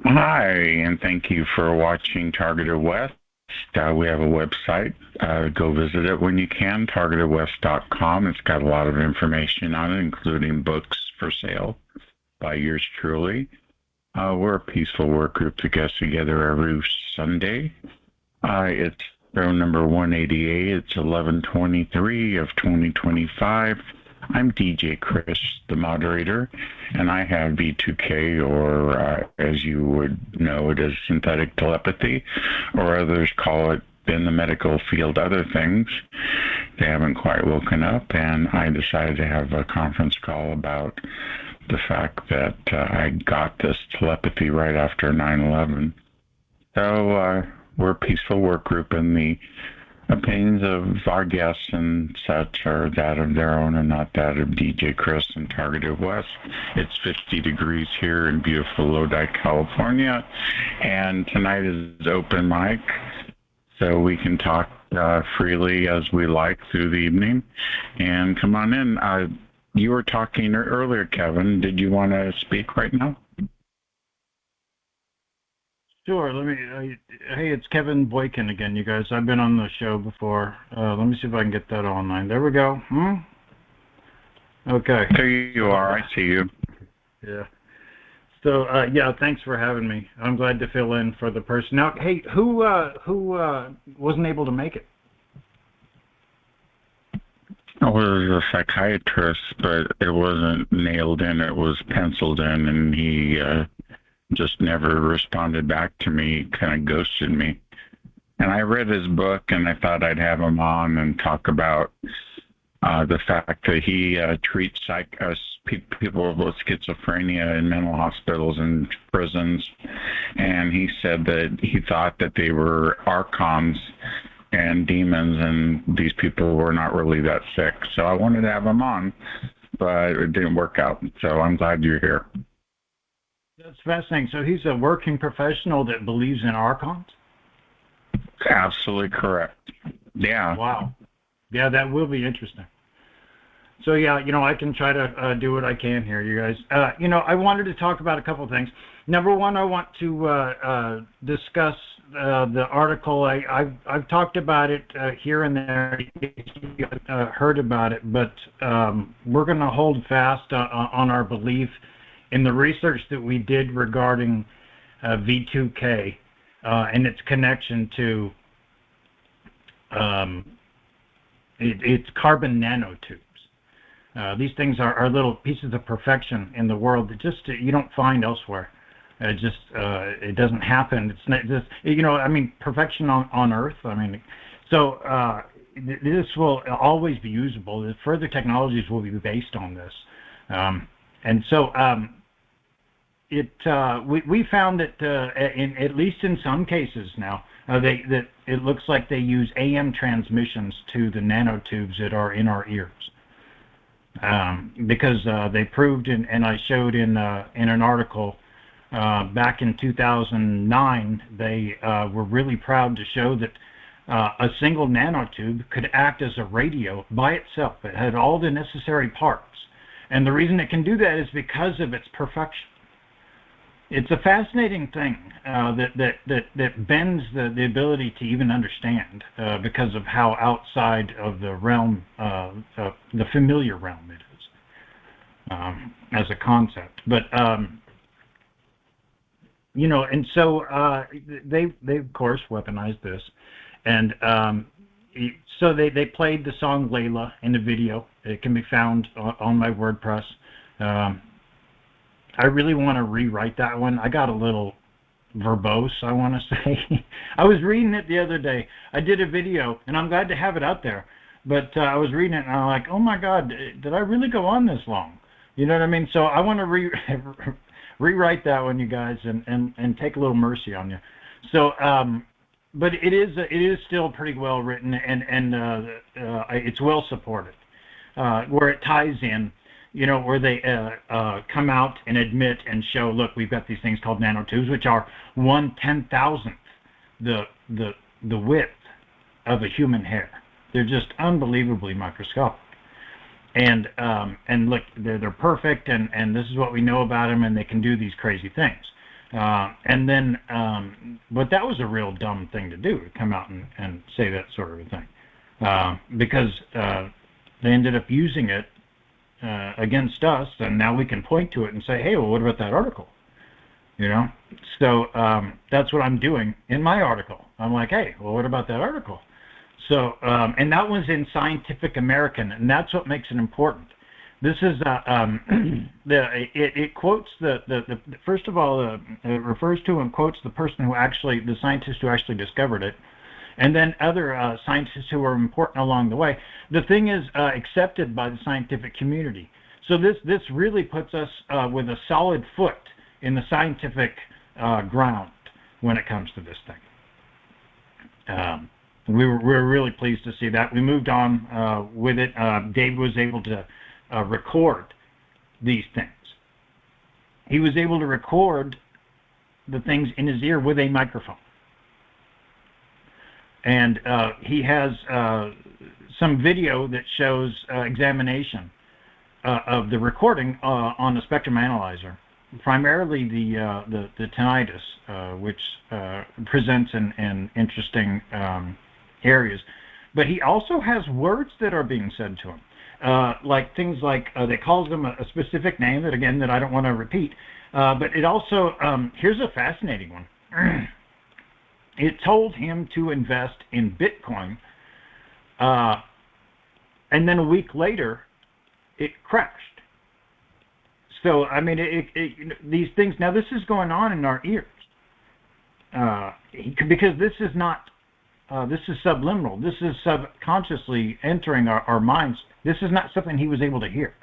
Hi, and thank you for watching Targeted West. We have a website. Go visit it when you can, targetedwest.com. It's got a lot of information on it, including books for sale by yours truly. We're a peaceful work group that gets together every Sunday. It's show number 188. It's 11/23 of 2025. I'm DJ Chris, the moderator, and I have B2K, or as you would know it as synthetic telepathy, or others call it in the medical field other things. They haven't quite woken up, and I decided to have a conference call about the fact that I got this telepathy right after 9/11. So we're a peaceful work group, and the opinions of our guests and such are that of their own and not that of DJ Chris and Targeted West. It's 50 degrees here in beautiful Lodi, California, and tonight is open mic, so we can talk freely as we like through the evening. And come on in. You were talking earlier, Kevin. Did you want to speak right now? Sure. Hey, it's Kevin Boykin again, you guys. I've been on the show before. Let me see if I can get that online. There we go. Okay. There you are. I see you. Yeah. So, yeah, thanks for having me. I'm glad to fill in for the person. Now, hey, who wasn't able to make it? I was a psychiatrist, but it wasn't nailed in. It was penciled in, and he just never responded back to me, kind of ghosted me. And I read his book, and I thought I'd have him on and talk about the fact that he treats people with schizophrenia in mental hospitals and prisons. And he said that he thought that they were archons and demons, and these people were not really that sick. So I wanted to have him on, but it didn't work out. So I'm glad you're here. That's fascinating. So he's a working professional that believes in archons? Absolutely correct. Yeah. Wow. Yeah, that will be interesting. So, yeah, I can try to do what I can here, you guys. I wanted to talk about a couple of things. Number one, I want to discuss the article. I've talked about it here and there. You heard about it, but we're going to hold fast on our belief in the research that we did regarding V2K and its connection to its carbon nanotubes. These things are little pieces of perfection in the world that just you don't find elsewhere. It doesn't happen. It's not just, perfection on Earth. So this will always be usable. The further technologies will be based on this. We found that at least in some cases now, that it looks like they use AM transmissions to the nanotubes that are in our ears. Because they proved, and I showed in an article back in 2009, they were really proud to show that a single nanotube could act as a radio by itself. It had all the necessary parts. And the reason it can do that is because of its perfection. It's a fascinating thing that bends the ability to even understand because of how outside of the realm, the familiar realm it is as a concept. But, and so they of course weaponized this. And so they played the song Layla in the video. It can be found on my WordPress. I really want to rewrite that one. I got a little verbose, I want to say. I was reading it the other day. I did a video, and I'm glad to have it out there. But I was reading it, and I'm like, oh my God, did I really go on this long? You know what I mean? So I want to rewrite that one, you guys, and take a little mercy on you. So, but it is still pretty well written, and it's well supported, where it ties in. Where they come out and admit and show, look, we've got these things called nanotubes, which are 1/10,000th the width of a human hair. They're just unbelievably microscopic. And look, they're perfect, and this is what we know about them, and they can do these crazy things. And then, but that was a real dumb thing to do, to come out and say that sort of a thing, because they ended up using it against us, and now we can point to it and say, hey, well, what about that article? So that's what I'm doing in my article. I'm like, hey, well, what about that article? So, and that was in Scientific American, and that's what makes it important. This is it quotes the first of all, it refers to and quotes the person who actually, the scientist who actually discovered it, and then other scientists who were important along the way. The thing is accepted by the scientific community. So this really puts us with a solid foot in the scientific ground when it comes to this thing. We were really pleased to see that. We moved on with it. Dave was able to record these things. He was able to record the things in his ear with a microphone. And he has some video that shows examination of the recording on a spectrum analyzer, primarily the tinnitus, which presents in interesting areas. But he also has words that are being said to him. Like things like, they calls them a specific name that, again, that I don't want to repeat. But it also, here's a fascinating one. It told him to invest in Bitcoin, and then a week later, it crashed. So, I mean, these things, now this is going on in our ears, because this is not, this is subliminal. This is subconsciously entering our minds. This is not something he was able to hear.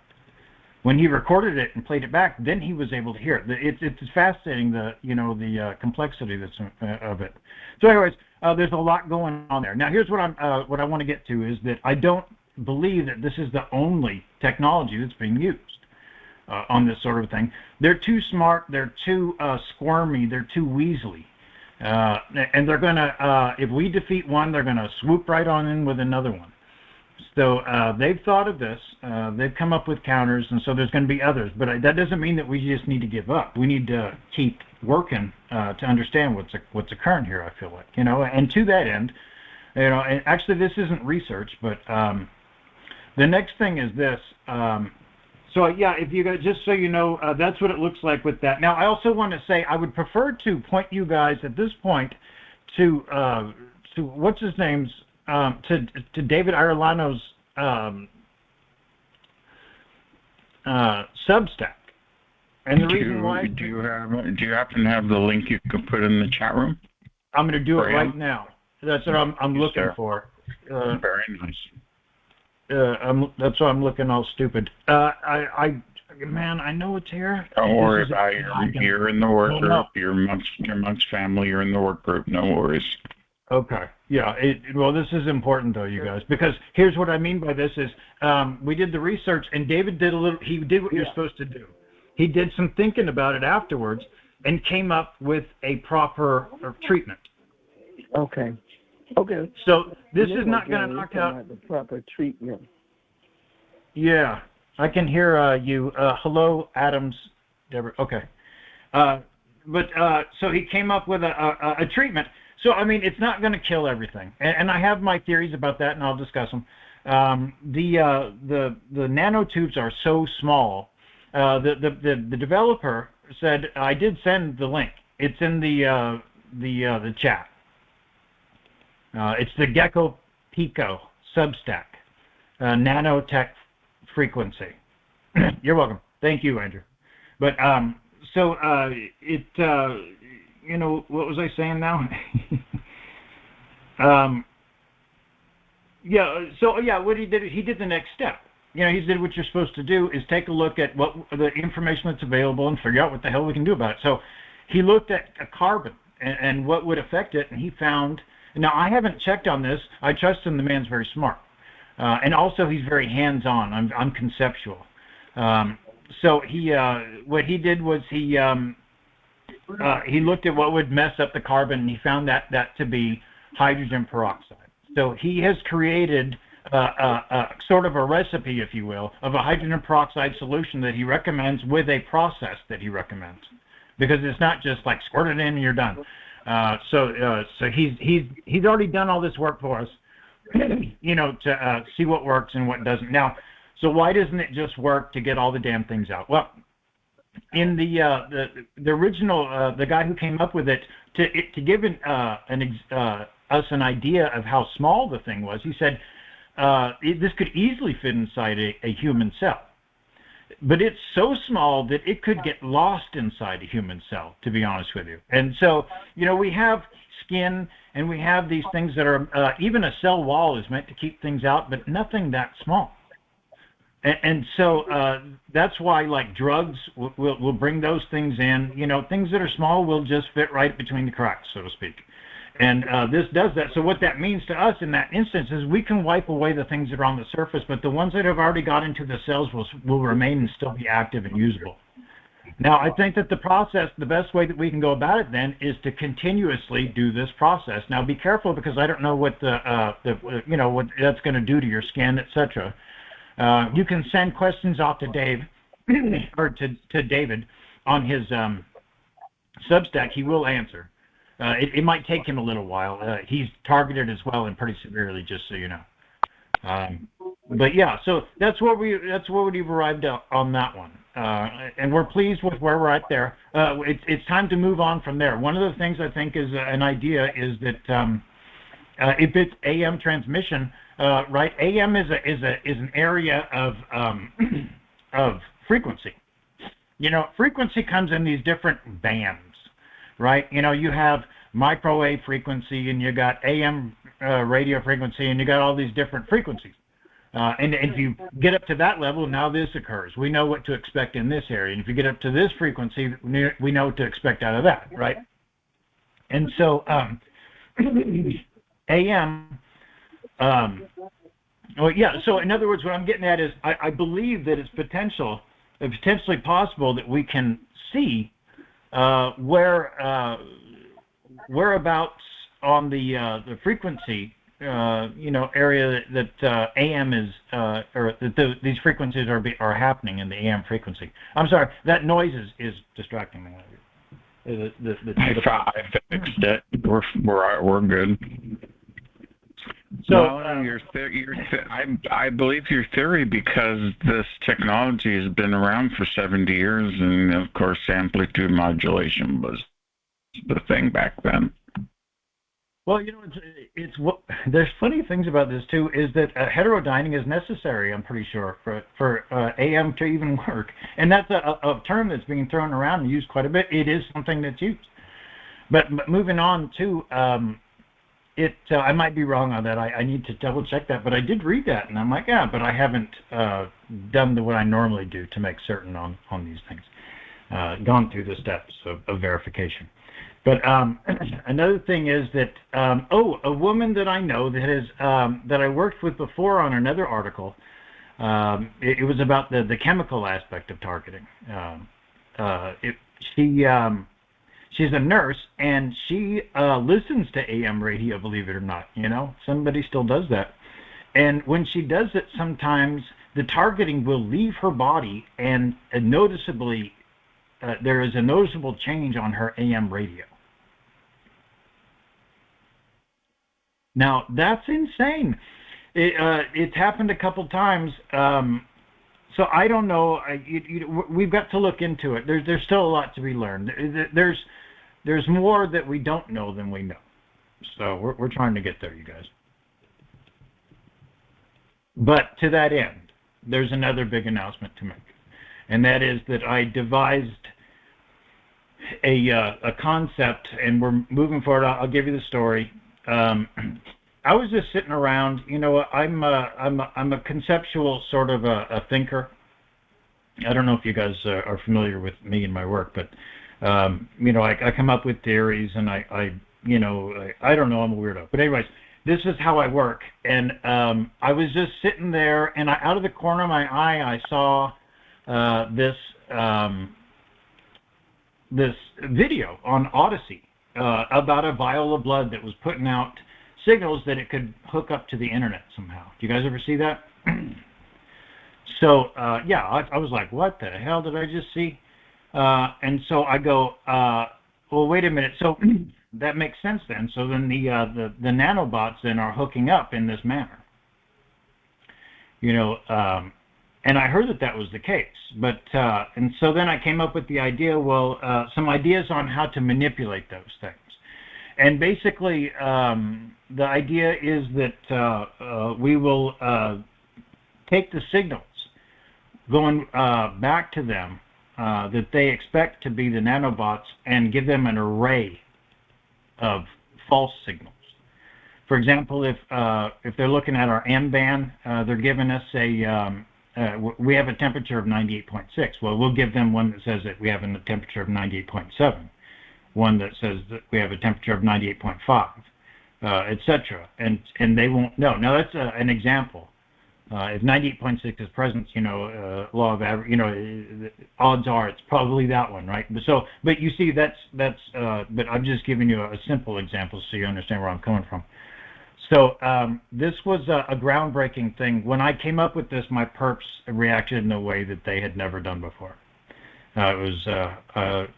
When he recorded it and played it back, then he was able to hear it. It's fascinating, the complexity that's of it. So, anyways, there's a lot going on there. Now, here's what I want to get to is that I don't believe that this is the only technology that's being used on this sort of thing. They're too smart. They're too squirmy. They're too weaselly. And they're going to, if we defeat one, they're going to swoop right on in with another one. So they've thought of this. They've come up with counters, and so there's going to be others. But that doesn't mean that we just need to give up. We need to keep working to understand what's occurring here, I feel like. And to that end, and actually this isn't research, but the next thing is this. So yeah, if you guys, just so you know, that's what it looks like with that. Now, I also want to say I would prefer to point you guys at this point to what's his name's, to David Arellano's Substack. And the reason why, do you happen to have the link you could put in the chat room? I'm going to do it right now. That's what I'm looking for. Very nice. That's why I'm looking all stupid. Man, I know it's here. Don't worry about it. You're in the work group. You're amongst family. You're in the work group. No worries. Okay. Yeah. Well, this is important though, you guys, because here's what I mean by this is we did the research, and David did he did what you're supposed to do. He did some thinking about it afterwards and came up with a proper treatment. Okay. So this is not going to knock out the proper treatment. Yeah, I can hear you. Hello, Adams, Deborah. Okay. So he came up with a treatment. So, I mean, it's not going to kill everything. And I have my theories about that, and I'll discuss them. The nanotubes are so small. The developer said, I did send the link. It's in the chat. It's the Gecko Pico Substack, nanotech frequency. You're welcome. Thank you, Andrew. But what was I saying now? What he did the next step. He did what you're supposed to do is take a look at what the information that's available and figure out what the hell we can do about it. So he looked at a carbon and what would affect it, and he found. Now, I haven't checked on this. I trust him. The man's very smart. And also, he's very hands-on. I'm conceptual. So what he did was he looked at what would mess up the carbon, and he found that to be hydrogen peroxide. So he has created sort of a recipe, if you will, of a hydrogen peroxide solution that he recommends with a process that he recommends. because it's not just like squirt it in and you're done. So he's already done all this work for us, to see what works and what doesn't. Now, so why doesn't it just work to get all the damn things out? Well, in the original, the guy who came up with it, to give us an idea of how small the thing was, he said this could easily fit inside a human cell. But it's so small that it could get lost inside a human cell, to be honest with you. And so, we have skin and we have these things that are, even a cell wall is meant to keep things out, but nothing that small. And so that's why, like, drugs will bring those things in. Things that are small will just fit right between the cracks, so to speak. And this does that. So what that means to us in that instance is we can wipe away the things that are on the surface, but the ones that have already got into the cells will remain and still be active and usable. Now, I think that the best way that we can go about it then is to continuously do this process. Now, be careful, because I don't know what what that's going to do to your skin, etc. You can send questions off to Dave or to David on his Substack. He will answer. It might take him a little while. He's targeted as well, and pretty severely, just so you know. But yeah, so that's where we've arrived on that one, and we're pleased with where we're at there. It's time to move on from there. One of the things I think is an idea is that if it's AM transmission, right? AM is an area of frequency. Frequency comes in these different bands. Right, you have microwave frequency, and you got AM radio frequency, and you got all these different frequencies. And if you get up to that level, now this occurs. We know what to expect in this area. And if you get up to this frequency, we know what to expect out of that, right? And so AM, so in other words, what I'm getting at is I believe that it's potentially possible that we can see whereabouts on the frequency area that AM is or that these frequencies are happening in the AM frequency. I'm sorry, that noise is distracting me. I fixed it. We're good. So I believe your theory, because this technology has been around for 70 years, and of course amplitude modulation was the thing back then. Well, it's what there's funny things about this too, is that heterodyning is necessary, I'm pretty sure, for AM to even work, and that's a term that's being thrown around and used quite a bit. It is something that's used. But moving on to I might be wrong on that. I need to double check that, but I did read that, and I'm like, yeah, but I haven't done what I normally do to make certain on these things. Gone through the steps of verification. But another thing is that a woman that I know that has that I worked with before on another article. It was about the chemical aspect of targeting. She's a nurse, and she listens to AM radio, believe it or not. Somebody still does that. And when she does it, sometimes the targeting will leave her body, and noticeably, there is a noticeable change on her AM radio. Now, that's insane. It's happened a couple times. So I don't know. We've got to look into it. There's still a lot to be learned. There's more that we don't know than we know. So we're trying to get there, you guys. But to that end, there's another big announcement to make, and that is that I devised a concept, and we're moving forward. I'll give you the story. I was just sitting around. I'm a conceptual sort of a thinker. I don't know if you guys are familiar with me and my work, but I come up with theories, and I don't know, I'm a weirdo. But anyways, this is how I work. And I was just sitting there, and out of the corner of my eye, I saw this video on Odyssey about a vial of blood that was putting out signals that it could hook up to the internet somehow. Do you guys ever see that? So, I was like, what the hell did I just see? And so I go, well, wait a minute. So that makes sense then. So then the nanobots then are hooking up in this manner. And I heard that was the case. But and so then I came up with the idea, well, some ideas on how to manipulate those things. And basically, the idea is that we will take the signals going back to them that they expect to be the nanobots and give them an array of false signals. For example, if they're looking at our M band, they're giving us we have a temperature of 98.6. Well, we'll give them one that says that we have a temperature of 98.7, one that says that we have a temperature of 98.5, etc. And they won't know. Now that's an example. If 98.6 is present, law of average, odds are it's probably that one, right? But you see, but I'm just giving you a simple example so you understand where I'm coming from. So this was a groundbreaking thing. When I came up with this, my perps reacted in a way that they had never done before. It was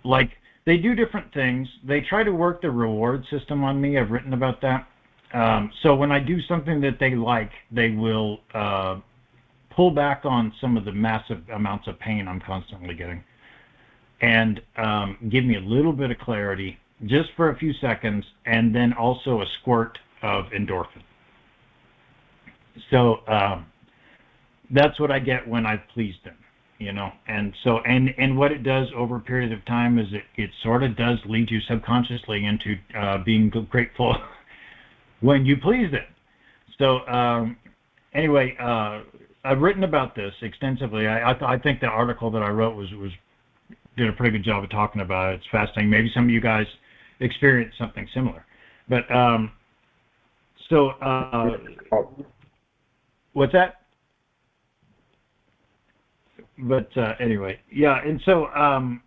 like they do different things. They try to work the reward system on me. I've written about that. So when I do something that they like, they will pull back on some of the massive amounts of pain I'm constantly getting and give me a little bit of clarity just for a few seconds, and then also a squirt of endorphin. So that's what I get when I've pleased them, and so and what it does over a period of time is it sort of does lead you subconsciously into being grateful when you please them. So anyway, I've written about this extensively. I think the article that I wrote did a pretty good job of talking about it. It's fascinating. Maybe some of you guys experienced something similar, but what's that? But anyway, yeah, and so I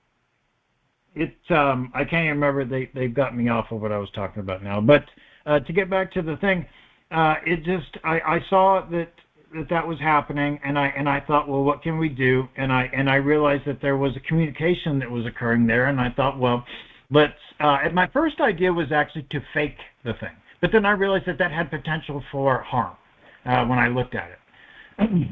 can't even remember. They've got me off of what I was talking about now. But to get back to the thing, I saw that was happening, and I thought, well, what can we do? And I realized that there was a communication that was occurring there, and I thought, well, let's. And my first idea was actually to fake the thing. But then I realized that had potential for harm when I looked at it.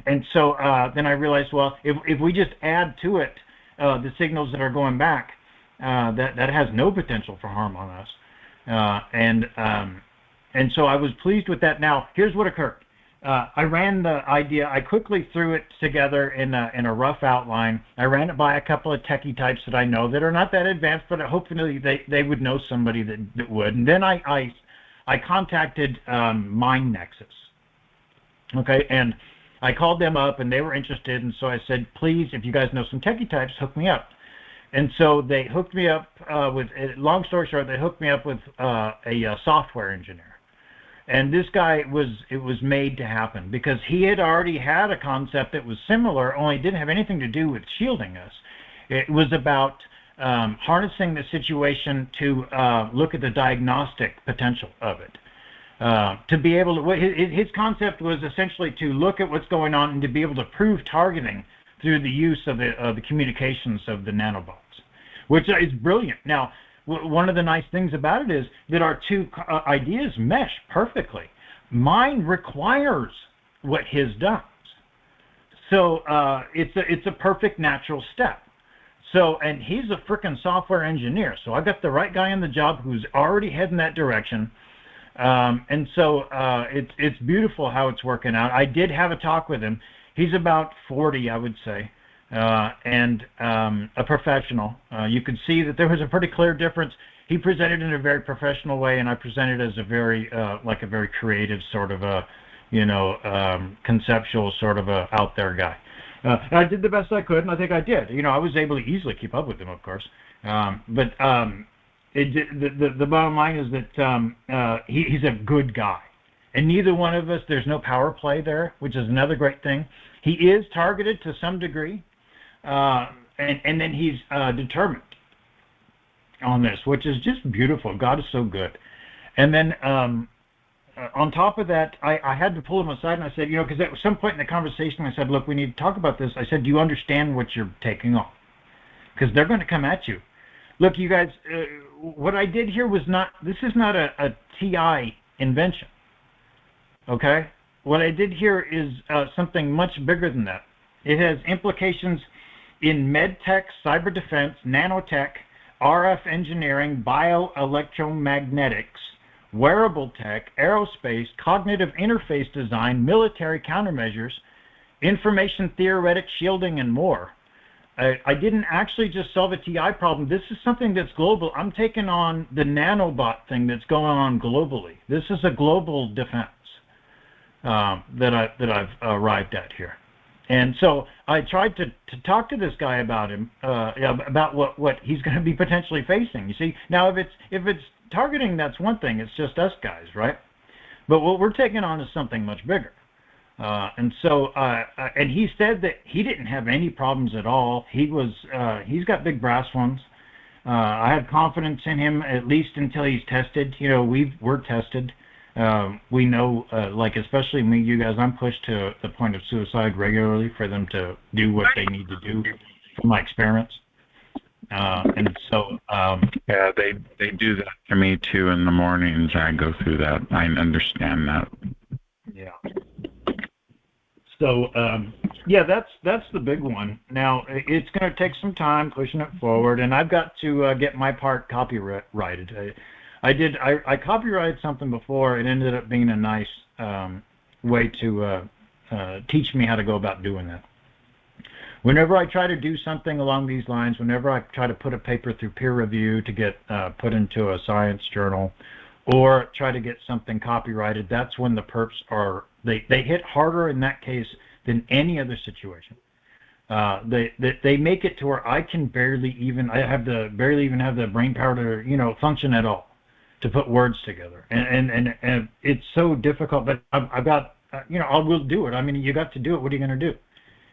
And so then I realized, well, if we just add to it the signals that are going back, that has no potential for harm on us. And so I was pleased with that. Now, here's what occurred. I ran the idea. I quickly threw it together in a rough outline. I ran it by a couple of techie types that I know that are not that advanced, but hopefully they would know somebody that would. And then I contacted Mind Nexus. Okay, and I called them up, and they were interested, and so I said, please, if you guys know some techie types, hook me up. And so they hooked me up with, long story short, they hooked me up with a software engineer. And this guy, it was made to happen because he had already had a concept that was similar, only it didn't have anything to do with shielding us. It was about harnessing the situation to look at the diagnostic potential of it. To be able to, his concept was essentially to look at what's going on and to be able to prove targeting through the use of the communications of the nanobots, which is brilliant. Now, one of the nice things about it is that our two ideas mesh perfectly. Mine requires what his does, so it's a perfect natural step. So, and he's a frickin' software engineer, so I got the right guy on the job who's already heading that direction. And so it's beautiful how it's working out. I did have a talk with him. He's about 40, I would say, and a professional. You could see that there was a pretty clear difference. He presented in a very professional way, and I presented as a very like a very creative sort of a, conceptual sort of a out there guy. And I did the best I could, and I think I did. I was able to easily keep up with him, of course, but. The bottom line is that he's a good guy, and neither one of us, there's no power play there, which is another great thing. He is targeted to some degree, and then he's determined on this, which is just beautiful. God is so good. And then on top of that, I had to pull him aside, and I said, because at some point in the conversation, I said, look, we need to talk about this. I said, do you understand what you're taking on? because they're going to come at you. Look, you guys, what I did here was not, this is not a TI invention, okay? What I did here is something much bigger than that. It has implications in medtech, cyber defense, nanotech, RF engineering, bioelectromagnetics, wearable tech, aerospace, cognitive interface design, military countermeasures, information theoretic shielding, and more. I didn't actually just solve a TI problem. This is something that's global. I'm taking on the nanobot thing that's going on globally. This is a global defense that I've arrived at here. And so I tried to talk to this guy about him, about what he's going to be potentially facing. You see, now if it's targeting, that's one thing. It's just us guys, right? But what we're taking on is something much bigger. And he said that he didn't have any problems at all. He's got big brass ones. I have confidence in him, at least until he's tested. You know, we're tested. We know, like especially me, you guys, I'm pushed to the point of suicide regularly for them to do what they need to do from my experiments. Yeah, they do that to me too in the mornings. I go through that. I understand that. Yeah. So, yeah, that's the big one. Now, it's going to take some time pushing it forward, and I've got to get my part copyrighted. I copyrighted something before. It ended up being a nice way to teach me how to go about doing that. Whenever I try to do something along these lines, whenever I try to put a paper through peer review to get put into a science journal, or try to get something copyrighted, that's when the perps are, they hit harder in that case than any other situation. They make it to where I can barely even have the brain power to function at all, to put words together, and it's so difficult. But I've got I will do it. I mean, you got to do it. What are you going to do?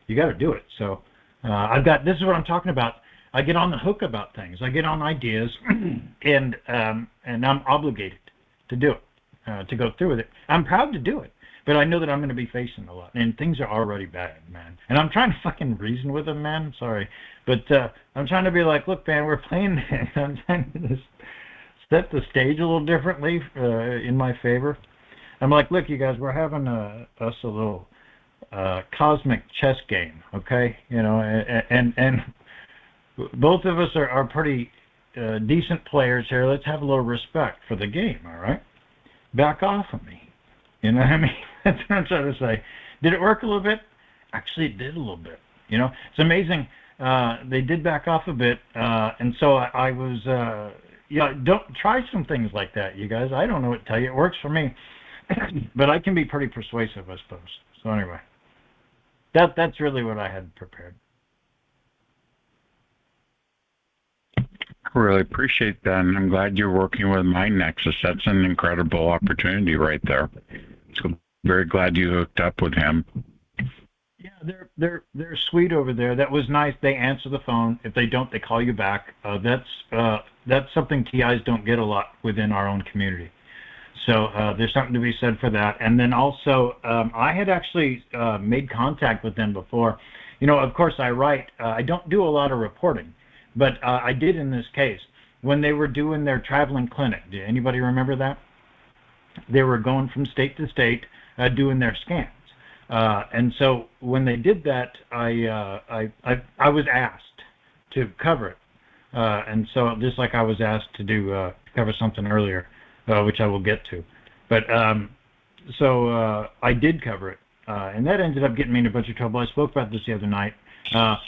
You got to do it. So this is what I'm talking about. I get on the hook about things. I get on ideas, and I'm obligated to do it, to go through with it. I'm proud to do it, but I know that I'm going to be facing a lot, and things are already bad, man. And I'm trying to fucking reason with them, man. I'm sorry, but I'm trying to be like, look, man, we're playing. I'm trying to set the stage a little differently in my favor. I'm like, look, you guys, we're having us a little cosmic chess game, okay? And both of us are pretty decent players here. Let's have a little respect for the game, all right? Back off of me. You know what I mean? That's what I'm trying to say. Did it work a little bit? Actually, it did a little bit. It's amazing. They did back off a bit, and so I was, don't try some things like that, you guys. I don't know what to tell you. It works for me, but I can be pretty persuasive, I suppose. So anyway, that's really what I had prepared. I really appreciate that, and I'm glad you're working with Mind Nexus. That's an incredible opportunity right there. So very glad you hooked up with him. Yeah, they're sweet over there. That was nice. They answer the phone. If they don't, they call you back. That's something TIs don't get a lot within our own community. So there's something to be said for that. And then also, I had actually made contact with them before. Of course, I write. I don't do a lot of reporting. But I did in this case when they were doing their traveling clinic. Do anybody remember that? They were going from state to state doing their scans. And so when they did that, I was asked to cover it. And so just like I was asked to do cover something earlier, which I will get to. But so I did cover it. And that ended up getting me in a bunch of trouble. I spoke about this the other night.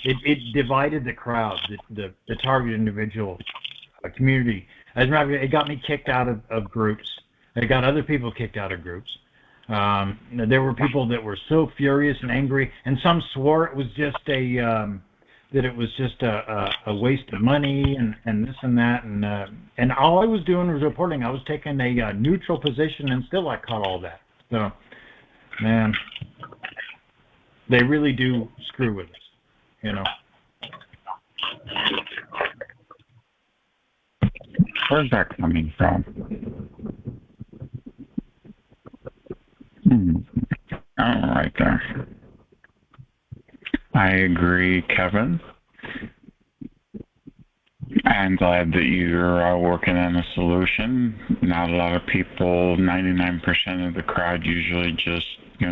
It divided the crowd, the target individual community. As a matter of fact, it got me kicked out of groups. It got other people kicked out of groups. There were people that were so furious and angry, and some swore it was just a waste of money and this and that, and all I was doing was reporting. I was taking a neutral position, and still I caught all that. So, man, they really do screw with us. Where's that coming from? Oh, right there. I agree, Kevin. I'm glad that you're working on a solution. Not a lot of people, 99% of the crowd usually just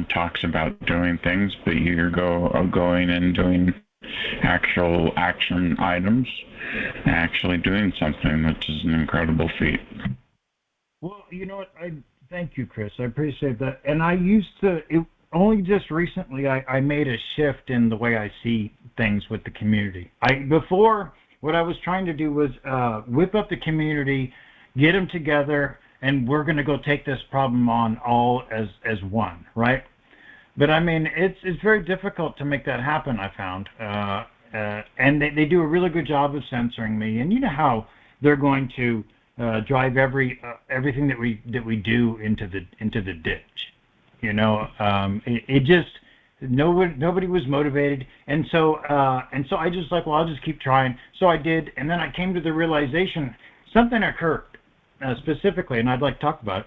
talks about doing things, but you're going and doing actual action items, actually doing something, which is an incredible feat. Well, you know what? I thank you, Chris. I appreciate that. And I used to. Only just recently, I made a shift in the way I see things with the community. Before, what I was trying to do was whip up the community, get them together, and we're going to go take this problem on all as one, right? But I mean, it's very difficult to make that happen, I found. And they do a really good job of censoring me. And you know how they're going to drive everything that we do into the ditch. It just nobody was motivated, and so I just like, well, I'll just keep trying. So I did, and then I came to the realization something occurred specifically, and I'd like to talk about it.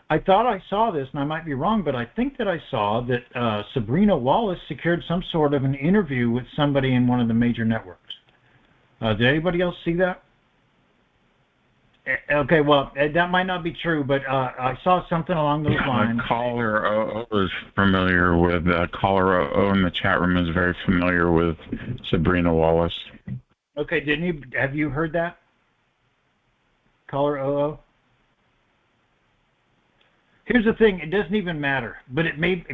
I thought I saw this, and I might be wrong, but I think that I saw that Sabrina Wallace secured some sort of an interview with somebody in one of the major networks. Did anybody else see that? Okay, well, that might not be true, but I saw something along those lines. Caller O is familiar with, Caller O in the chat room is very familiar with Sabrina Wallace. Okay, have you heard that? Caller OO? Here's the thing, it doesn't even matter, but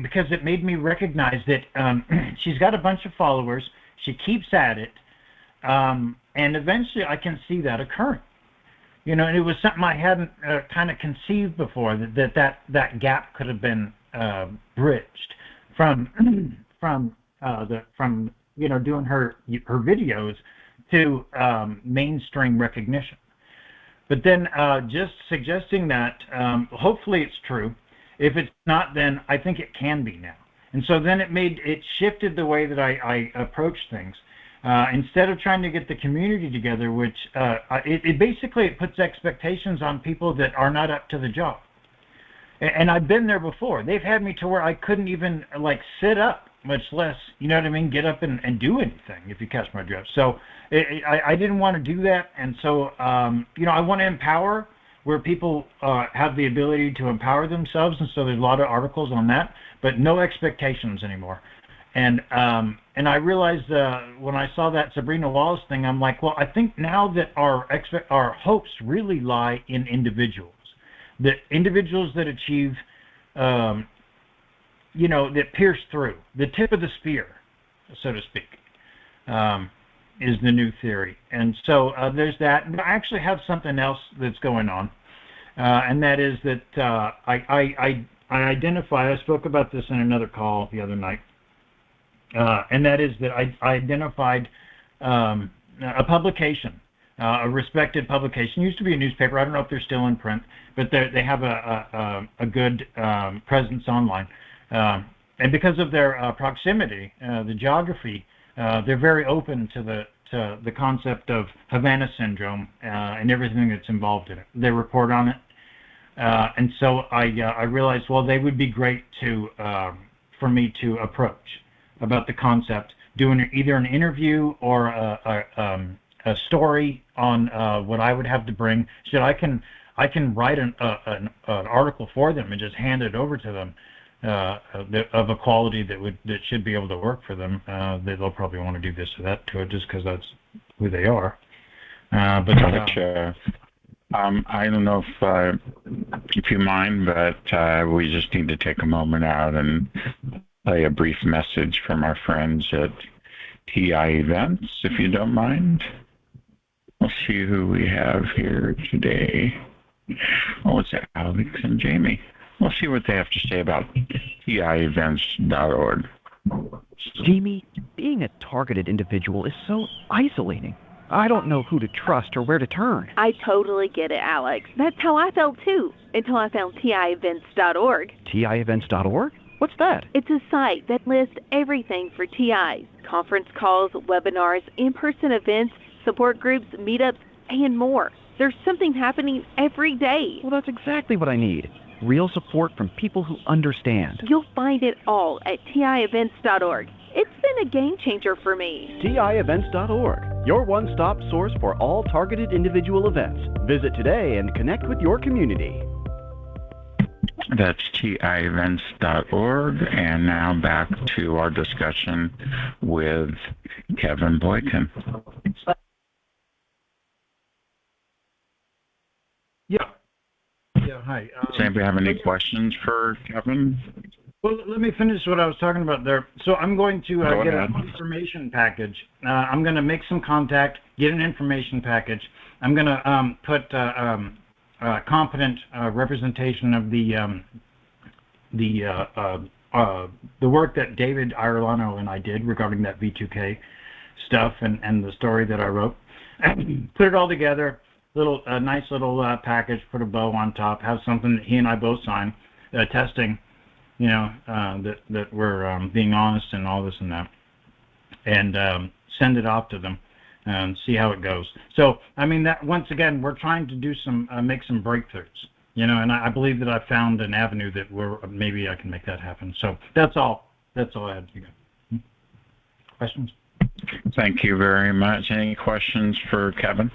because it made me recognize that she's got a bunch of followers, she keeps at it, and eventually I can see that occurring. And it was something I hadn't kind of conceived before, that gap could have been bridged from doing her videos to mainstream recognition. But then just suggesting that, hopefully it's true. If it's not, then I think it can be now. And so then it shifted the way that I approach things. Instead of trying to get the community together, which it basically puts expectations on people that are not up to the job. And I've been there before. They've had me to where I couldn't even sit up, much less, get up and do anything, if you catch my drift. So I didn't want to do that. And so, I want to empower where people have the ability to empower themselves. And so there's a lot of articles on that, but no expectations anymore. And I realized when I saw that Sabrina Wallace thing, I'm like, well, I think now that our hopes really lie in individuals, that achieve, that pierce through the tip of the spear, so to speak, is the new theory. And so there's that. But I actually have something else that's going on, and that is that I identify. I spoke about this in another call the other night. And that is that I identified a publication, a respected publication. It used to be a newspaper. I don't know if they're still in print, but they have a good presence online. And because of their proximity, the geography, they're very open to the concept of Havana syndrome and everything that's involved in it. They report on it. And so I realized, well, they would be great for me to approach about the concept, doing either an interview or a story on what I would have to bring. So I can write an article for them and just hand it over to them of a quality that should be able to work for them. They'll probably want to do this or that to it just because that's who they are. Gotcha. I don't know if you mind, but we just need to take a moment out and play a brief message from our friends at TI Events, if you don't mind. We'll see who we have here today. Oh, it's Alex and Jamie. We'll see what they have to say about TIEvents.org. Jamie, being a targeted individual is so isolating. I don't know who to trust or where to turn. I totally get it, Alex. That's how I felt too, until I found TIEvents.org. TIEvents.org? What's that? It's a site that lists everything for TIs. Conference calls, webinars, in-person events, support groups, meetups, and more. There's something happening every day. Well, that's exactly what I need. Real support from people who understand. You'll find it all at TIEvents.org. It's been a game changer for me. TIEvents.org, your one-stop source for all targeted individual events. Visit today and connect with your community. That's TIEvents.org. And now back to our discussion with Kevin Boykin. Yeah. Hi. Does anybody have any questions for Kevin? Well, let me finish what I was talking about there. So I'm going to get an information package. I'm going to make some contact, get an information package. I'm going to put competent representation of the work that David Irolano and I did regarding that V2K stuff and the story that I wrote. Put it all together, nice little package. Put a bow on top. Have something that he and I both sign, attesting, that we're being honest and all this and that, and send it off to them and see how it goes. So, I mean, that once again, we're trying to do make some breakthroughs, and I believe that I found an avenue that maybe I can make that happen. So that's all I had to go. Questions? Thank you very much. Any questions for Kevin?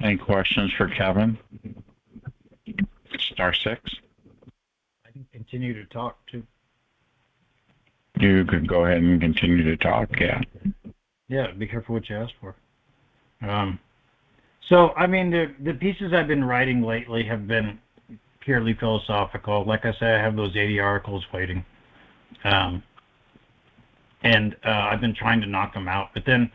Any questions for Kevin? Star 6. I can continue to talk too. You could go ahead and continue to talk, yeah. Yeah, be careful what you ask for. So, I mean, the pieces I've been writing lately have been purely philosophical. Like I said, I have those 80 articles waiting. And I've been trying to knock them out. But then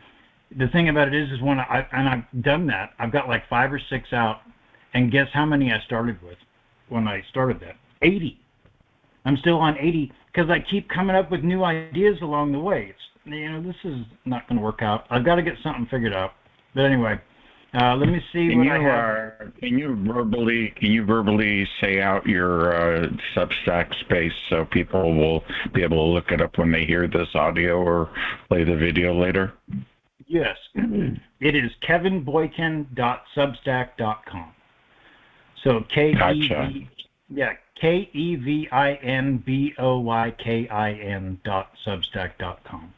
the thing about it is when I've done that, I've got like 5 or 6 out, and guess how many I started with when I started that? 80. I'm still on 80 because I keep coming up with new ideas along the way. This is not going to work out. I've got to get something figured out. But anyway, let me see what I have. Can you verbally say out your Substack space so people will be able to look it up when they hear this audio or play the video later? Yes, it is kevinboykin.substack.com. So KEVINBOYKIN.substack.com.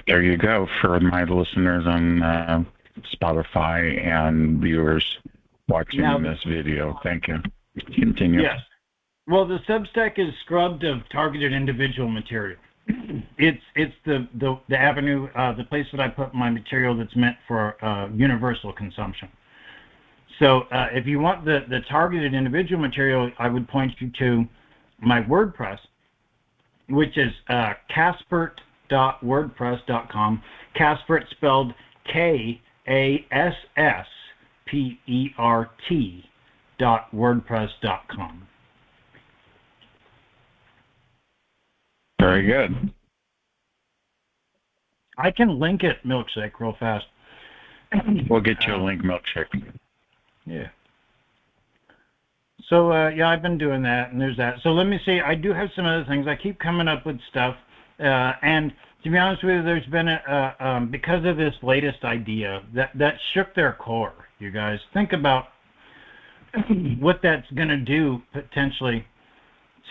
There you go for my listeners on Spotify and viewers watching this video. Thank you. Continue. Yes. Well, the Substack is scrubbed of targeted individual material. It's the avenue, the place that I put my material that's meant for universal consumption. So if you want the targeted individual material, I would point you to my WordPress, which is Kaspert.wordpress.com. Kaspert spelled KASSPERT.wordpress.com. Very good. I can link it, Milkshake, real fast. We'll get you a link, Milkshake. Yeah. So, I've been doing that, and there's that. So let me see. I do have some other things. I keep coming up with stuff. And to be honest with you, there's been, because of this latest idea, that shook their core, you guys. Think about what that's going to do, potentially,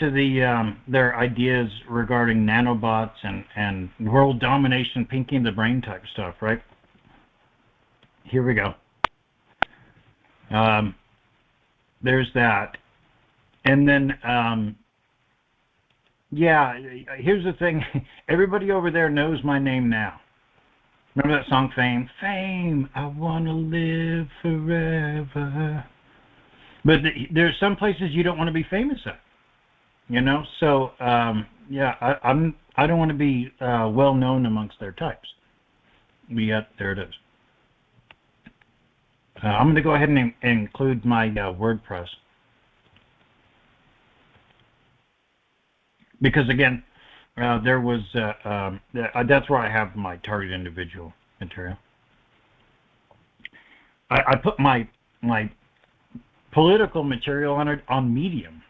to their ideas regarding nanobots and world domination, pinking the brain type stuff, right? Here we go. There's that. And then, here's the thing. Everybody over there knows my name now. Remember that song, Fame? Fame, I want to live forever. But there's some places you don't want to be famous at. So I don't want to be well known amongst their types. Yet there it is. I'm going to go ahead and include my WordPress because again, there was that's where I have my target individual material. I put my political material on Medium.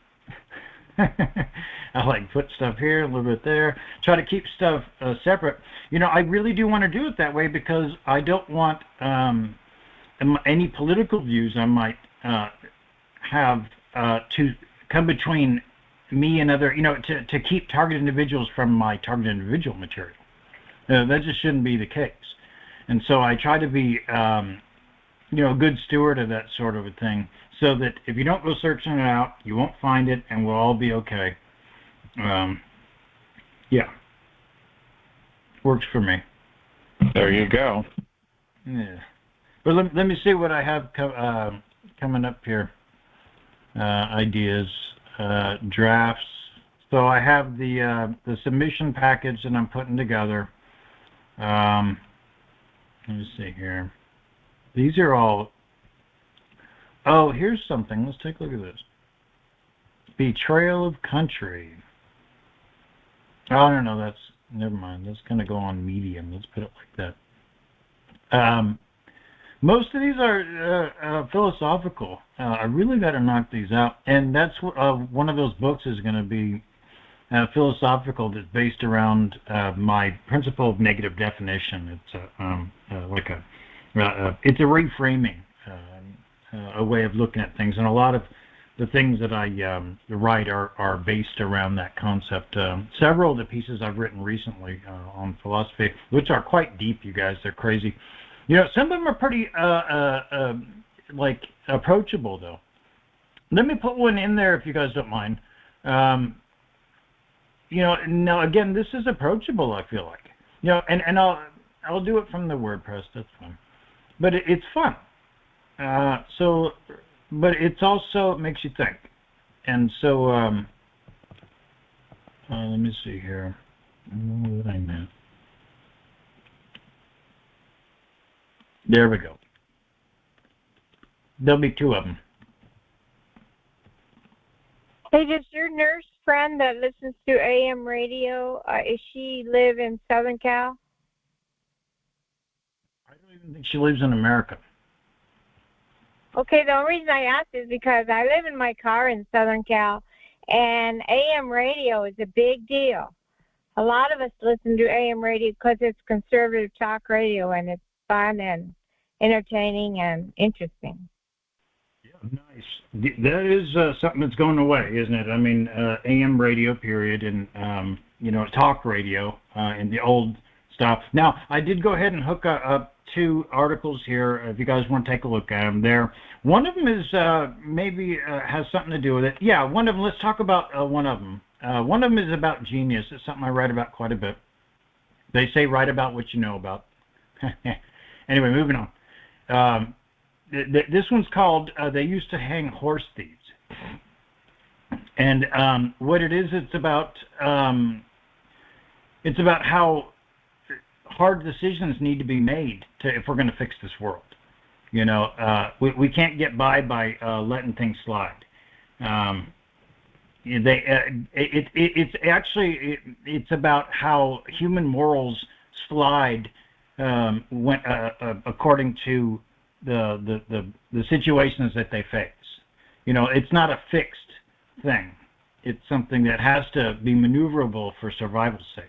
I like put stuff here, a little bit there, try to keep stuff separate. I really do want to do it that way because I don't want any political views I might have to come between me and other, to keep target individuals from my target individual material. That just shouldn't be the case. And so I try to be, a good steward of that sort of a thing, so that if you don't go searching it out, you won't find it, and we'll all be okay. Yeah, works for me. There you go. Yeah, but let me see what I have coming up here. Ideas, drafts. So I have the submission package that I'm putting together. Let me see here. These are all. Oh, here's something. Let's take a look at this. Betrayal of country. Oh, no, that's never mind. That's going to go on Medium. Let's put it like that. Most of these are philosophical. I really got to knock these out, and that's one of those books is going to be philosophical. That's based around my principle of negative definition. It's it's a reframing, a way of looking at things, and a lot of the things that I write are based around that concept. Several of the pieces I've written recently on philosophy, which are quite deep, you guys, they're crazy. Some of them are pretty approachable, though. Let me put one in there if you guys don't mind. Now again, this is approachable. I feel like, and I'll do it from the WordPress. That's fine, but it's fun. But it's also, it makes you think. And so, let me see here. What I meant. There we go. There'll be two of them. Hey, does your nurse friend that listens to AM radio, does she live in Southern Cal? I don't even think she lives in America. Okay, the only reason I asked is because I live in my car in Southern Cal, and AM radio is a big deal. A lot of us listen to AM radio because it's conservative talk radio, and it's fun and entertaining and interesting. Yeah, nice. That is something that's going away, isn't it? I mean, AM radio, period, and talk radio in the old stuff. Now, I did go ahead and hook up two articles here. If you guys want to take a look at them, there. One of them is maybe has something to do with it. Yeah, one of them. Let's talk about one of them. One of them is about genius. It's something I write about quite a bit. They say write about what you know about. Anyway, moving on. This one's called They Used to Hang Horse Thieves. And what it is, it's about how hard decisions need to be made if we're going to fix this world. We can't get by letting things slide. It's about how human morals slide according to the situations that they face. It's not a fixed thing. It's something that has to be maneuverable for survival's sake.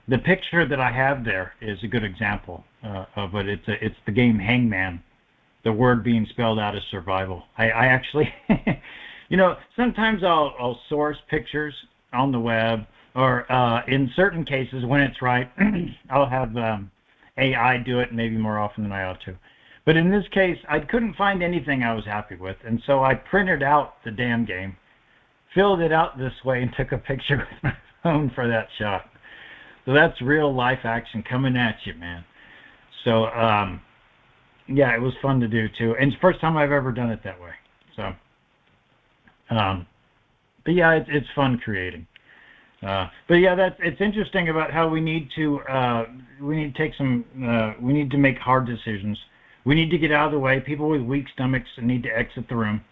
The picture that I have there is a good example of it. It's the game Hangman. The word being spelled out as survival. I actually, sometimes I'll source pictures on the web, or in certain cases when it's right, I'll have AI do it maybe more often than I ought to. But in this case, I couldn't find anything I was happy with, and so I printed out the damn game, filled it out this way, and took a picture with my phone for that shot. So that's real life action coming at you, man. So, yeah, it was fun to do too, and it's the first time I've ever done it that way. So, but yeah, it's fun creating. But yeah, it's interesting about how we need to make hard decisions. We need to get out of the way. People with weak stomachs need to exit the room.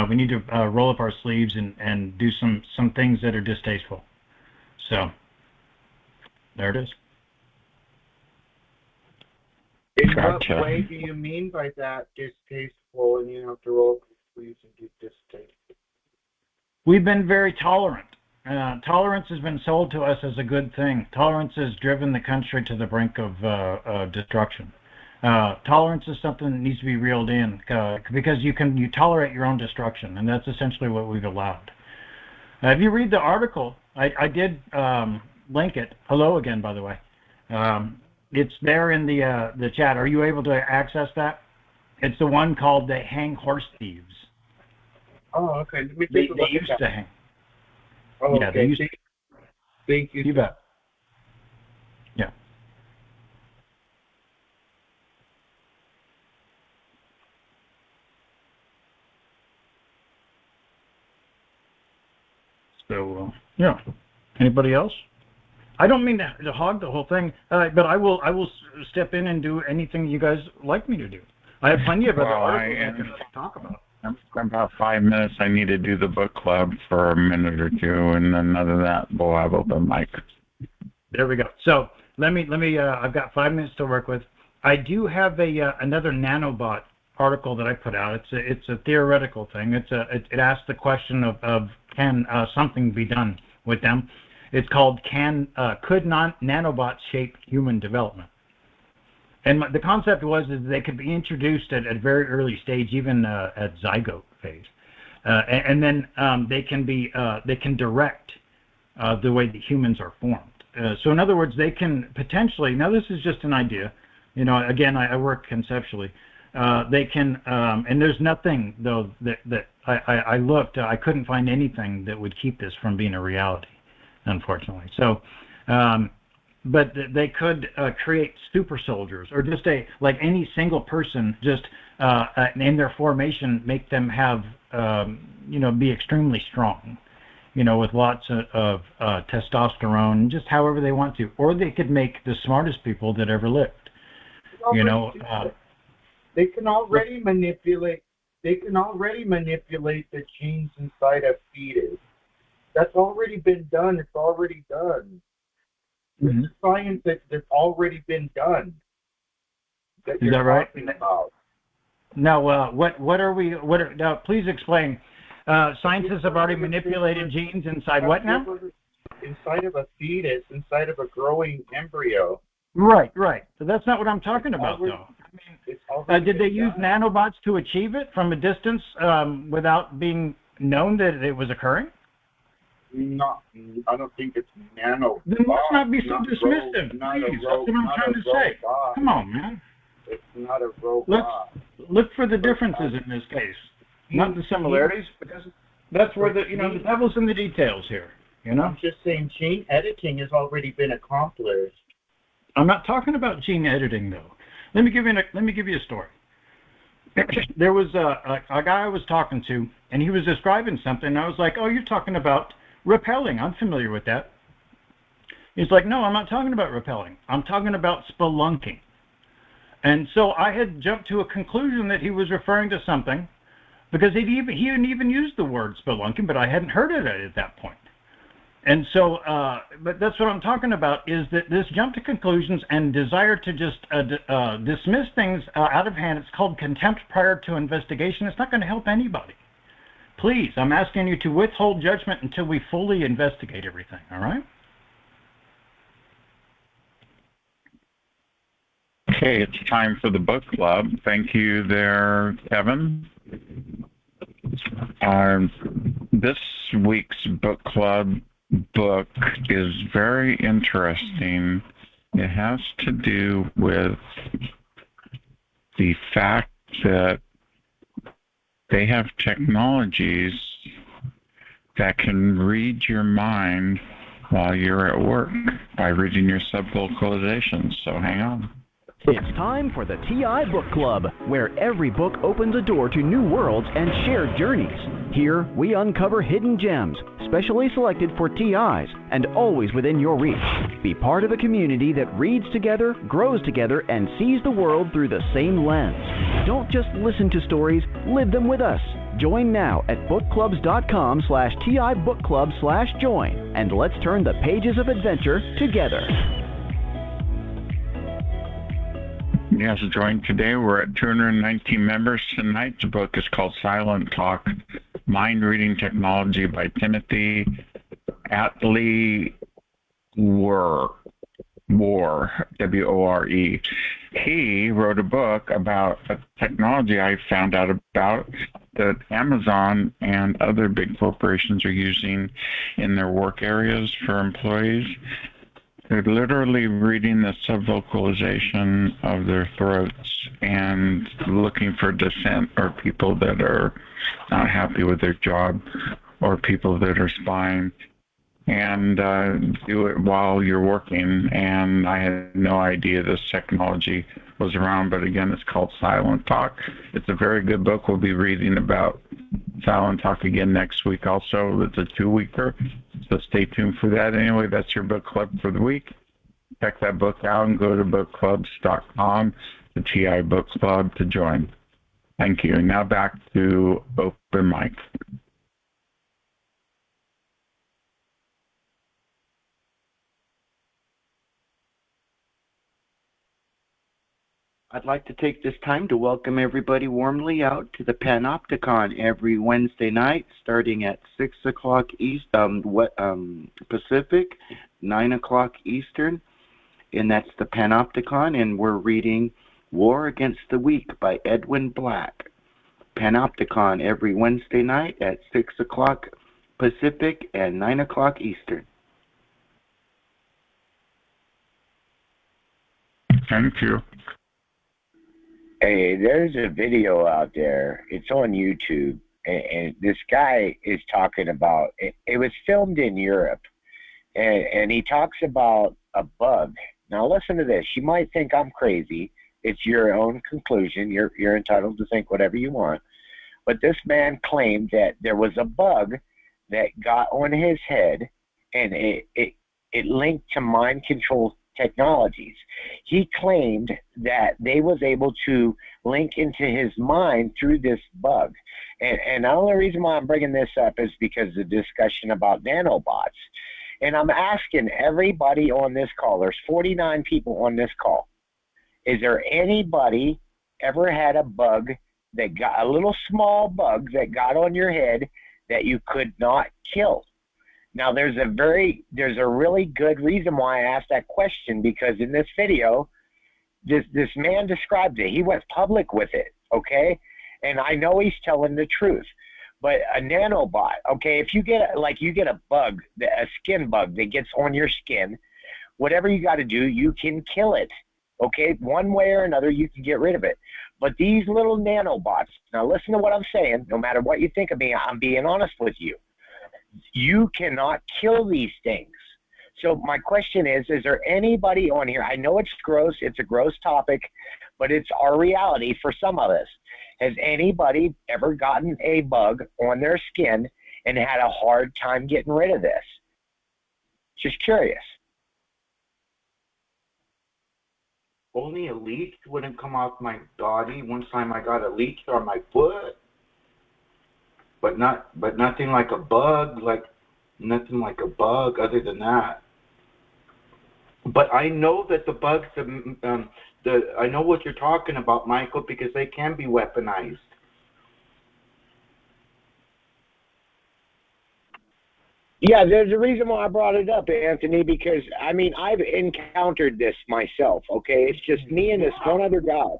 We need to roll up our sleeves and do some things that are distasteful. So, there it is. In Gotcha. what way do you mean by that, distasteful, and you have to roll up your sleeves and do distasteful? We've been very tolerant. Tolerance has been sold to us as a good thing. Tolerance has driven the country to the brink of destruction. Tolerance is something that needs to be reeled in because you tolerate your own destruction, and that's essentially what we've allowed. If you read the article, I did link it. Hello again, by the way. It's there in the chat. Are you able to access that? It's the one called "They Hang Horse Thieves." Oh, okay. Let me take a look They used to hang. Oh, Yeah, okay. they used to. Thank you. You bet. Yeah. So, yeah. Anybody else? I don't mean to hog the whole thing, but I will step in and do anything you guys like me to do. I have plenty of other articles I can talk about. I'm about 5 minutes. I need to do the book club for a minute or two, and then other than that, we'll have open mic. There we go. So let me. I've got 5 minutes to work with. I do have another nanobot article that I put out. It's a theoretical thing. It asks the question of can something be done with them? It's called could nanobots shape human development? And the concept is they could be introduced at a very early stage, even at zygote phase, and then they can direct the way that humans are formed. So in other words, they can potentially. Now this is just an idea. Again, I work conceptually. They can, and there's nothing though that I looked. I couldn't find anything that would keep this from being a reality, unfortunately. So. But they could create super soldiers, or just like any single person, just in their formation, make them have, be extremely strong, with lots of testosterone, just however they want to. Or they could make the smartest people that ever lived. They can already manipulate. They can already manipulate the genes inside a fetus. That's already been done. It's already done. Mm-hmm. This is science that's already been done. Is that right? About. Now, what are we? Now, please explain. Scientists have already manipulated genes inside what now? Inside of a fetus, inside of a growing embryo. Right. So that's not what I'm talking about, though. Did they use nanobots to achieve it from a distance without being known that it was occurring? No, I don't think it's nano. Then let's not be so dismissive, please. That's what I'm trying to say. Come on, man. It's not a robot. Look for the differences in this case, not the similarities, because that's where the devil's in the details here. I'm just saying, gene editing has already been accomplished. I'm not talking about gene editing, though. Let me give you a story. There was a guy I was talking to, and he was describing something. And I was like, "Oh, you're talking about repelling. I'm familiar with that." He's like, "No, I'm not talking about repelling. I'm talking about spelunking." And so I had jumped to a conclusion that he was referring to something, because he hadn't even used the word spelunking, but I hadn't heard it at that point. And so, but that's what I'm talking about, is that this jump to conclusions and desire to just dismiss things out of hand, it's called contempt prior to investigation. It's not going to help anybody. Please, I'm asking you to withhold judgment until we fully investigate everything, all right? Okay, it's time for the book club. Thank you there, Kevin. This week's book club book is very interesting. It has to do with the fact that they have technologies that can read your mind while you're at work by reading your subvocalizations. So hang on. It's time for the TI Book Club, where every book opens a door to new worlds and shared journeys. Here, we uncover hidden gems, specially selected for TIs, and always within your reach. Be part of a community that reads together, grows together, and sees the world through the same lens. Don't just listen to stories, live them with us. Join now at bookclubs.com/TI Book Club/join, and let's turn the pages of adventure together. Yes, join today. We're at 219 members tonight. The book is called Silent Talk, Mind Reading Technology by Timothy Atlee Wore, W-O-R-E. He wrote a book about a technology I found out about that Amazon and other big corporations are using in their work areas for employees. They're literally reading the subvocalization of their throats and looking for dissent, or people that are not happy with their job, or people that are spying, and do it while you're working. And I had no idea this technology was around, but again, it's called Silent Talk. It's a very good book. We'll be reading about Silent Talk again next week also. It's a 2-weeker, so stay tuned for that. Anyway, that's your book club for the week. Check that book out and go to bookclubs.com, the TI Book Club, to join. Thank you. And now back to Open Mic. I'd like to take this time to welcome everybody warmly out to the Panopticon every Wednesday night, starting at 6 o'clock East, Pacific, 9 o'clock Eastern, and that's the Panopticon, and we're reading War Against the Weak by Edwin Black. Panopticon every Wednesday night at 6 o'clock Pacific and 9 o'clock Eastern. Thank you. Hey, there's a video out there. It's on YouTube, and this guy is talking about it. It was filmed in Europe, and he talks about a bug. Now, listen to this. You might think I'm crazy. It's your own conclusion. You're entitled to think whatever you want. But this man claimed that there was a bug that got on his head, and it linked to mind control technologies. He claimed that they was able to link into his mind through this bug. And the only reason why I'm bringing this up is because of the discussion about nanobots. And I'm asking everybody on this call, there's 49 people on this call, is there anybody ever had a bug that got, a little small bug that got on your head that you could not kill? Now, there's a really good reason why I asked that question, because in this video, this man described it. He went public with it, okay? And I know he's telling the truth. But a nanobot, okay, if you get a bug, a skin bug that gets on your skin, whatever you got to do, you can kill it, okay? One way or another, you can get rid of it. But these little nanobots, now listen to what I'm saying. No matter what you think of me, I'm being honest with you. You cannot kill these things. So my question is there anybody on here? I know it's gross. It's a gross topic, but it's our reality for some of us. Has anybody ever gotten a bug on their skin and had a hard time getting rid of this? Just curious. Only a leech wouldn't come off my body. One time I got a leech on my foot. But nothing like a bug, nothing like a bug other than that. But I know that the bugs, I know what you're talking about, Michael, because they can be weaponized. Yeah, there's a reason why I brought it up, Anthony, because, I mean, I've encountered this myself, okay? It's just me and this one other guy.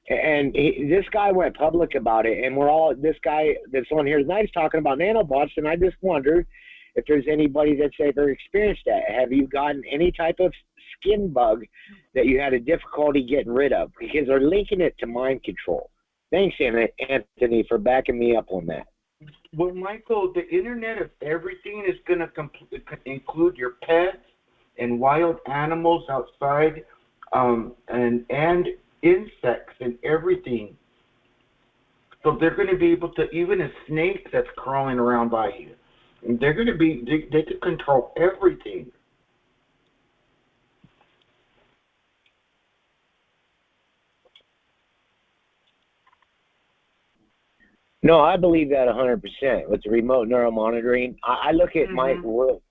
And this guy went public about it, and this guy that's on here tonight is talking about nanobots, and I just wondered if there's anybody that's ever experienced that. Have you gotten any type of skin bug that you had a difficulty getting rid of? Because they're linking it to mind control. Thanks, Anthony, for backing me up on that. Well, Michael, the Internet of Everything is going to include your pets and wild animals outside, and insects and everything. So they're going to be able to, even a snake that's crawling around by you, they're going to be, they could control everything. No, I believe that 100% with the remote neural monitoring. I look at my world,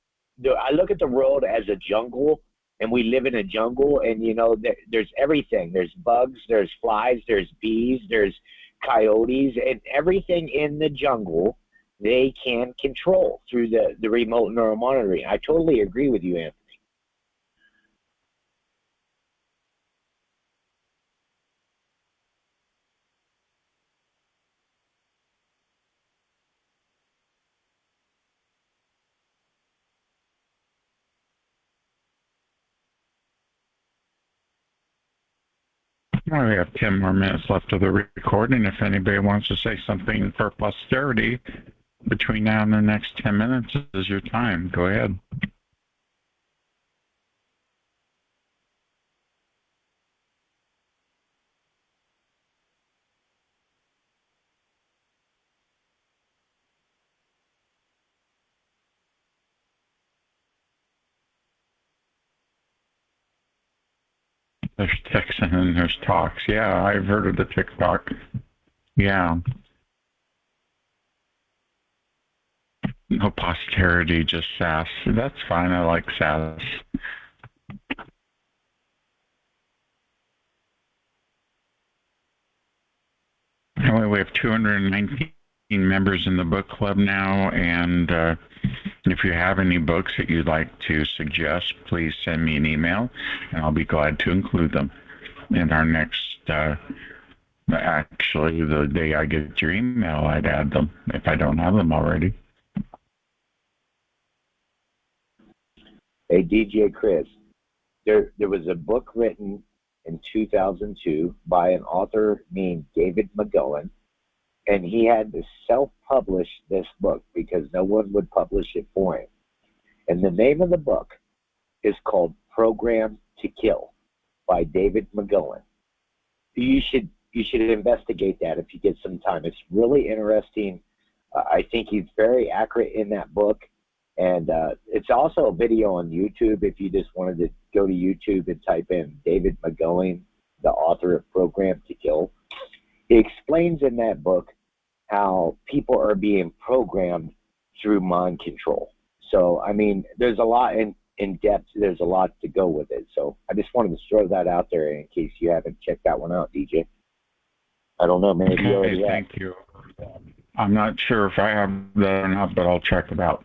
I look at the world as a jungle, and we live in a jungle, and, you know, there's everything. There's bugs, there's flies, there's bees, there's coyotes, and everything in the jungle they can control through the remote neural monitoring. I totally agree with you, Anthony. Well, we have 10 more minutes left of the recording. If anybody wants to say something for posterity between now and the next 10 minutes, this is your time. Go ahead. There's texting and there's talks. Yeah, I've heard of the TikTok. Yeah. No posterity, just sass. That's fine. I like sass. Anyway, we have 219 members in the book club now, and if you have any books that you'd like to suggest, please send me an email, and I'll be glad to include them in our next, actually, the day I get your email, I'd add them if I don't have them already. Hey, DJ Chris, there was a book written in 2002 by an author named David McGowan, and he had to self-publish this book because no one would publish it for him. And the name of the book is called Program to Kill by David McGowan. You should investigate that if you get some time. It's really interesting. I think he's very accurate in that book. And it's also a video on YouTube if you just wanted to go to YouTube and type in David McGowan, the author of Program to Kill. He explains in that book how people are being programmed through mind control. So, I mean, there's a lot in depth. There's a lot to go with it. So I just wanted to throw that out there in case you haven't checked that one out, DJ. I don't know, maybe you already have. Thank you. I'm not sure if I have that or not, but I'll check it out.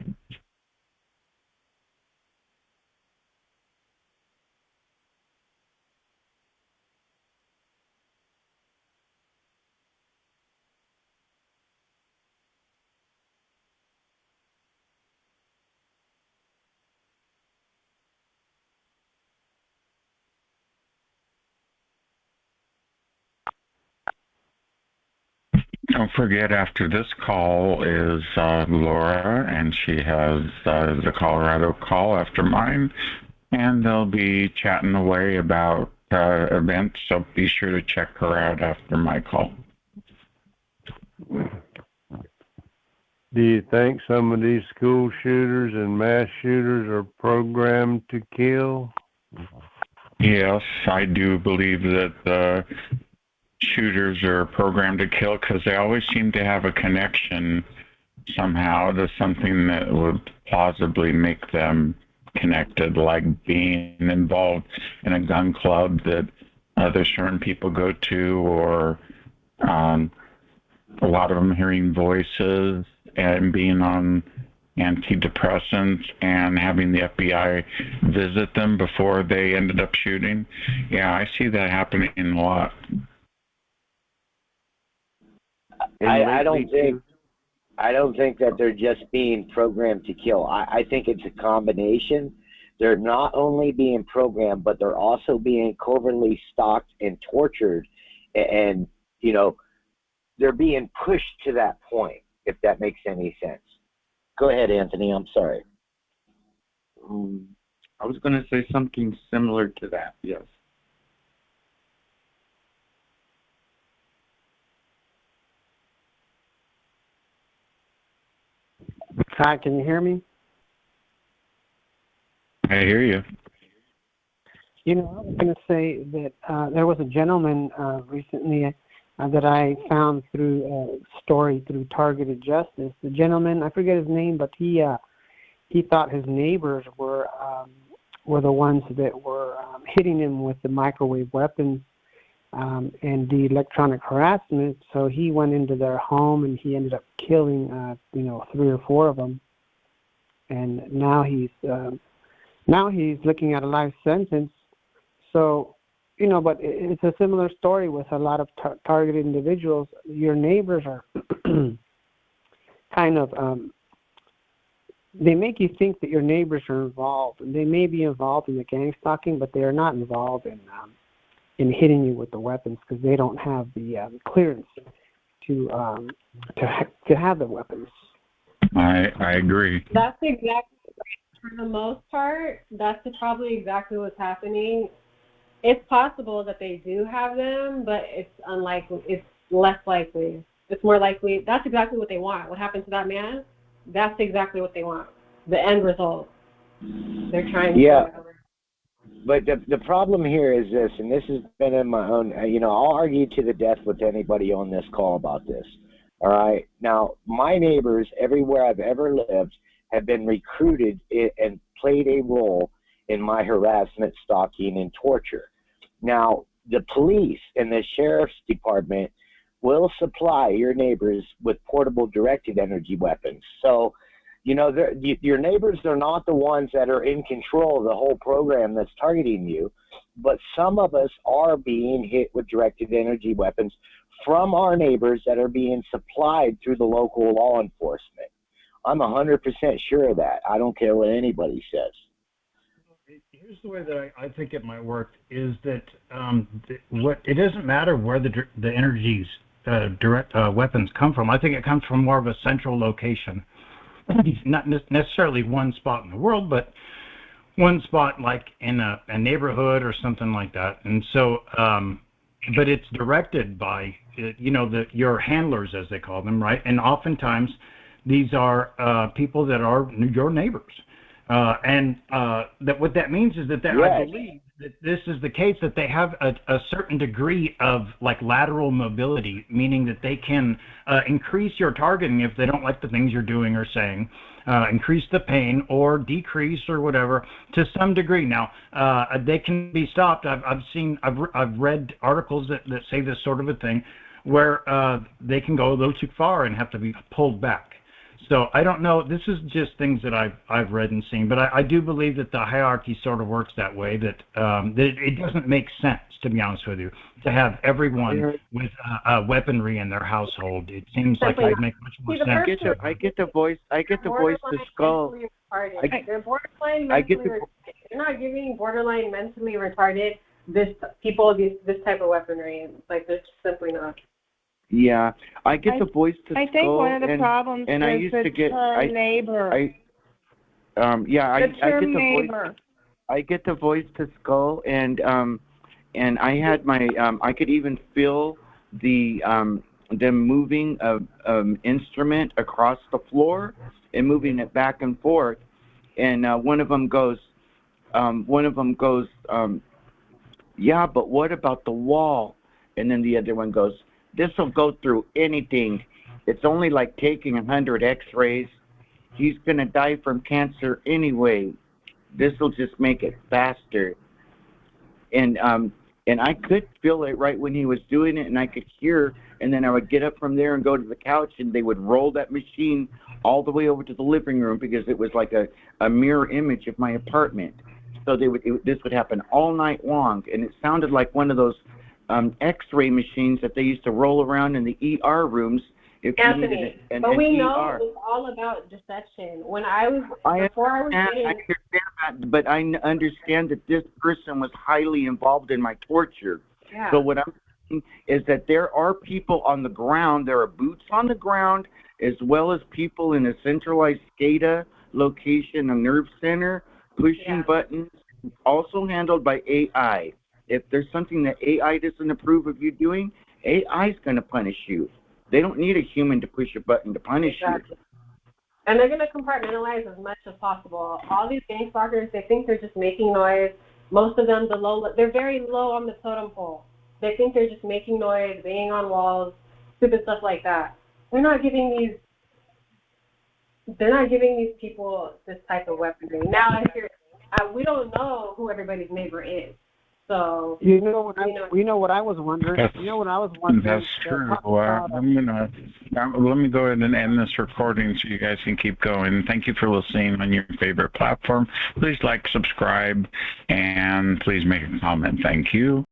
Don't forget, after this call is Laura, and she has the Colorado call after mine, and they'll be chatting away about events, so be sure to check her out after my call. Do you think some of these school shooters and mass shooters are programmed to kill? Yes, I do believe that shooters are programmed to kill because they always seem to have a connection somehow to something that would plausibly make them connected, like being involved in a gun club that other certain people go to, or a lot of them hearing voices and being on antidepressants and having the FBI visit them before they ended up shooting. Yeah, I see that happening a lot. I don't think that they're just being programmed to kill. I think it's a combination. They're not only being programmed, but they're also being covertly stalked and tortured, and you know, they're being pushed to that point, if that makes any sense. Go ahead, Anthony. I'm sorry. I was going to say something similar to that, yes. Hi, can you hear me? I hear you. You know, I was going to say that there was a gentleman recently that I found through a story through Targeted Justice. The gentleman, I forget his name, but he thought his neighbors were the ones that were hitting him with the microwave weapons, and the electronic harassment. So he went into their home and he ended up killing, 3 or 4 of them. And now he's looking at a life sentence. So, but it's a similar story with a lot of targeted individuals. Your neighbors are kind of, they make you think that your neighbors are involved. And they may be involved in the gang stalking, but they are not involved in hitting you with the weapons because they don't have the clearance to have the weapons. I agree. That's exactly, for the most part, that's probably exactly what's happening. It's possible that they do have them, but it's unlikely. It's less likely. It's more likely. That's exactly what they want. What happened to that man? That's exactly what they want. The end result. They're trying to. Yeah. But the problem here is this, and this has been in my own, I'll argue to the death with anybody on this call about this. All right. Now, my neighbors, everywhere I've ever lived, have been recruited and played a role in my harassment, stalking, and torture. Now, the police and the sheriff's department will supply your neighbors with portable directed energy weapons. So, your neighbors are not the ones that are in control of the whole program that's targeting you, but some of us are being hit with directed energy weapons from our neighbors that are being supplied through the local law enforcement. I'm 100% sure of that. I don't care what anybody says. Here's the way that I think it might work is that it doesn't matter where the energy's direct weapons come from. I think it comes from more of a central location. Not necessarily one spot in the world, but one spot like in a neighborhood or something like that. And so, but it's directed by, your handlers, as they call them, right? And oftentimes these are people that are your neighbors. That what that means is that I believe that this is the case, that they have a certain degree of like lateral mobility, meaning that they can increase your targeting if they don't like the things you're doing or saying, increase the pain or decrease or whatever to some degree. Now, they can be stopped. I've read articles that say this sort of a thing where they can go a little too far and have to be pulled back. So I don't know. This is just things that I've read and seen, but I do believe that the hierarchy sort of works that way. That it doesn't make sense, to be honest with you, to have everyone with weaponry in their household. It seems like it would make much more sense. I get the voice to Skull. They're borderline mentally retarded. They're not giving borderline mentally retarded this type of weaponry. Like they're just simply not. Yeah, I get the voice to Skull. I think one of the problems is the term neighbor. I get the voice to Skull, and I had my I could even feel them moving a instrument across the floor and moving it back and forth, and one of them goes, yeah, but what about the wall? And then the other one goes, this will go through anything. It's only like taking 100 x-rays. He's going to die from cancer anyway. This will just make it faster. And I could feel it right when he was doing it, and I could hear, and then I would get up from there and go to the couch, and they would roll that machine all the way over to the living room because it was like a mirror image of my apartment. So this would happen all night long, and it sounded like one of those X-ray machines that they used to roll around in the ER rooms. Anthony, but we know it's all about deception. I understand that, but I understand that this person was highly involved in my torture. Yeah. So what I'm saying is that there are people on the ground, there are boots on the ground, as well as people in a centralized SCADA location, a nerve center, pushing buttons, also handled by AI. If there's something that AI doesn't approve of you doing, AI is going to punish you. They don't need a human to push a button to punish you. And they're going to compartmentalize as much as possible. All these gang stalkers, they think they're just making noise. Most of them, they're very low on the totem pole. They think they're just making noise, banging on walls, stupid stuff like that. They're not giving these people this type of weaponry. Now, we don't know who everybody's neighbor is. So you know what I was wondering. That's true. Let me go ahead and end this recording so you guys can keep going. Thank you for listening on your favorite platform. Please like, subscribe, and please make a comment. Thank you.